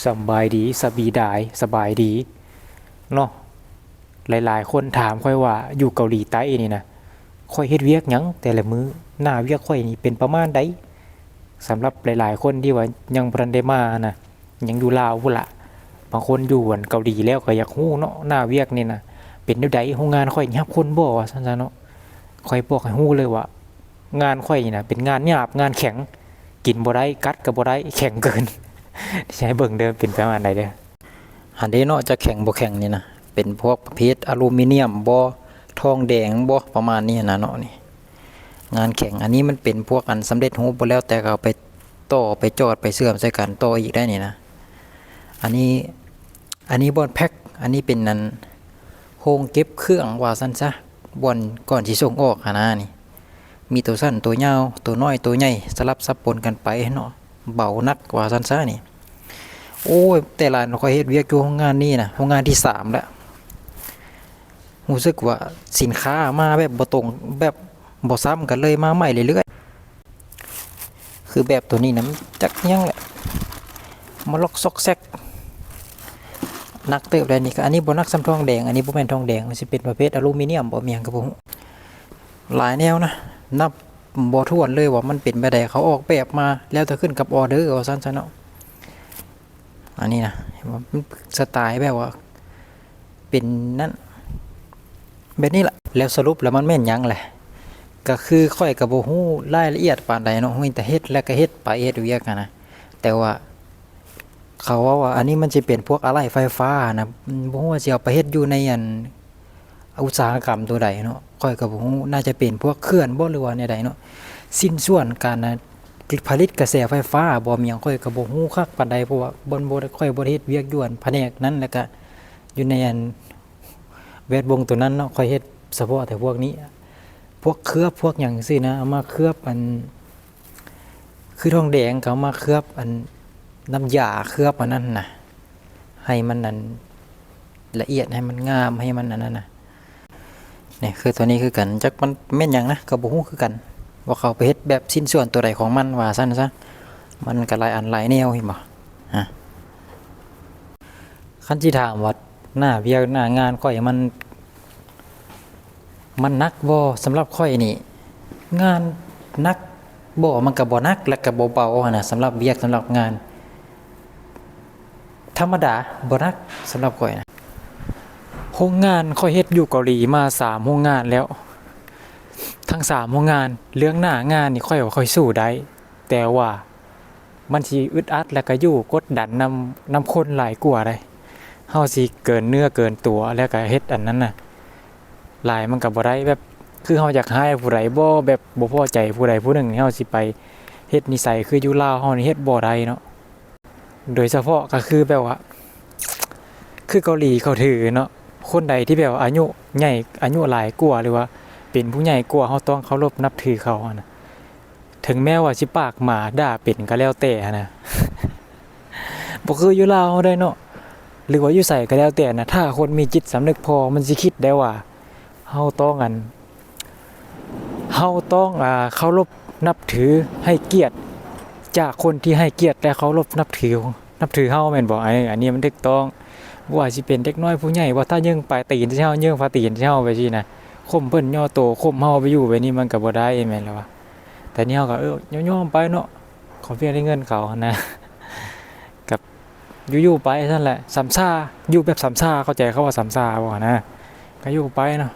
สบายดีสบีดายสบายดีเนาะหลายๆคนถามค่อยว่าอยู่เกาหลีใต้นี่นะค่อยเฮ็ดเวียกหยังแต่ละมื้อหน้าเวียกค่อยนี่เป็นประมาณใดสำหรับหลายๆคนที่ว่ายังบ่ทันได้มานะยังอยู่ลาวพุ่นล่ะบางคนอยู่เกาหลีแล้วก็อยากฮู้เนาะหน้าเวียกนี่นะเป็นแนวใดโรงงานค่อยรับคนบ่ว่าซั่นซะเนาะค่อยบอกให้ฮู้เลยว่างานค่อยนี่นะเป็นงานหยาบงานแข็งกินบ่ได้กัดก็บ่ได้แข็งเกิน ที่ใช้เบิ่งเด้อเป็นประมาณใดเด้ออันนี้เนาะจะแข็งบ่แข็งนี่นะเป็นพวกประเภทอลูมิเนียมบ่ทองแดงบ่ประมาณนี้นะเนาะนี่งานแข็งอันนี้มันเป็นพวกอันสำเร็จรูปบ่แล้วแต่ก็เอาไปต่อไปจอดไปเชื่อมใส่กันต่ออีกได้นี่นะอันนี้บ่อนแพ็คอันนี้เป็นนั้นโฮงเก็บเครื่องว่าซั่นซะบ่อนก่อนสิส่งออกหานะนี่มีตัวสั้นตัวยาวตัวน้อยตัวใหญ่สลับซับปนกันไปเนาะเบานักว่าซั่นซะนี่โอ้ยแต่ละเราค่อยเฮ็ดเวียกอยู่โรงงานนี่นะโรงงานที่3แล้วรู้สึกว่าสินค้ามาแบบบ่ตรงแบบบ่ซ้ำกันเลยมาใหม่เรื่อยๆคือแบบตัวนี้นะมันจักยังแหละมาลอกซอกแซกนักเติบได้นี่ก็อันนี้บ่นักซ้ำทองแดงอันนี้บ่แม่นทองแดงมันสิเป็นประเภทอลูมิเนียมบ่มีหยังก็บ่ฮู้หลายแนวนะนับบ่ถ้วนเลยว่ามันเป็นแบบใดเขาออกแบบมาแล้วแต่ขึ้นกับออเดอร์ว่าซั่นซะเนาะอันนี้นะสไตล์แบบว่าเป็นนั่นแบบนี้แหละแล้วสรุปแล้วมันแม่นยังแหละก็คือค่อยกับโบฮู้รายละเอียดปานใดเนาะมีแต่เฮ็ดแล้วก็เฮ็ดไปเฮ็ดเวียกกันนะแต่ว่าเขาว่าอันนี้มันจะเป็นพวกอะไหล่ไฟฟ้านะบ่ฮู้ว่าสิเอาไปเฮ็ดอยู่ในอันอุตสาหกรรมตัวใดเนาะค่อยกับบ่ฮู้น่าจะเป็นพวกเครื่องบ่หรือว่าแนวใดเนาะสิ้นส่วนการผลิตกระแสไฟฟ้าบ่มีหยังค่อยก็บ่ฮู้คักปานใดเพราะว่าบ่ได้ค่อยบ่ได้เฮ็ดเวียกอยู่อันแผนกนั้นแล้วก็อยู่ในอันแวดวงตัวนั้นเนาะค่อยเฮ็ดเฉพาะแต่พวกนี้พวกเคลือบพวกหยังซี่นะเอามาเคลือบอันคือทองแดงเขามาเคลือบอันน้ำยาเคลือบอันนั้นน่ะให้มันนั้นละเอียดให้มันงามให้มันอันนั้นน่ะนี่คือตัวนี้คือกันจักมันแม่นหยังนะก็บ่ฮู้คือกันว่าเขาไปเฮ็ดแบบชิ้นส่วนตัวใดของมันว่าซั่นซะมันก็หลายอันหลายแนวเห็นบ่ฮะคันสิถามว่าหน้าเวียกหน้างานค่อยมันนักบ่สำหรับค่อยนี่งานนักบ่มันก็บ่นักและก็บ่เบาหั่นน่ะสำหรับเวียกสำหรับงานธรรมดาบ่นักสำหรับค่อยนะโรงงานค่อยเฮ็ดอยู่เกาหลีมา3โรงงานแล้วทั้ง3โรงงานเรื่องหน้างานนี่ค่อยว่าค่อยสู้ได้แต่ว่ามันสิอึดอัดแล้วก็อยู่กดดันนำคนหลายกว่าได้เฮาสิเกินเนื้อเกินตัวแล้วก็เฮ็ดอันนั้นน่ะหลายมันก็บ่ได้แบบคือเฮาอยากให้ผู้ใดบ่แบบบ่พอใจผู้ใดผู้หนึ่งเฮาสิไปเฮ็ดนิสัยคืออยู่ลาวเฮานี่เฮ็ดบ่ได้เนาะโดยเฉพาะก็คือแบบว่าคือเกาหลีเขาถือเนาะคนใดที่แบบอายุใหญ่อายุหลายกว่าหรือว่าเป็นผู้ใหญ่กว่าเฮาต้องเคารพนับถือเขานะถึงแม้ว่าสิปากหมาด่าเป็นก็แล้วแต่นะบ่คืออยู่ลาวได้เนาะหรือว่าอยู่ไสก็แล้วแต่นะถ้าคนมีจิตสำนึกพอมันสิคิดได้ว่าเฮาต้องเคารพนับถือให้เกียรติจากคนที่ให้เกียรติและเคารพนับถือเฮาแม่นบ่อันนี้มันถูกต้องว่าสิเป็นเด็กน้อยผู้ใหญ่ว่าถ้ายิงปลายตีนเฮายิงฟ้าตีนเฮาไปซี่นะข่มเพิ่นย่อโตข่มเฮาไปอยู่ไปนี่มันก็บ่ได้แม่นแล้วว่าแต่นี่เฮาก็ย่อมไปเนาะขอเพียงได้เงินเขานะกับอยู่ๆไปซั่นแหละสำซาอยู่แบบสำซาเข้าใจเขาว่าสำซาบ่นะก็อยู่ไปเนาะ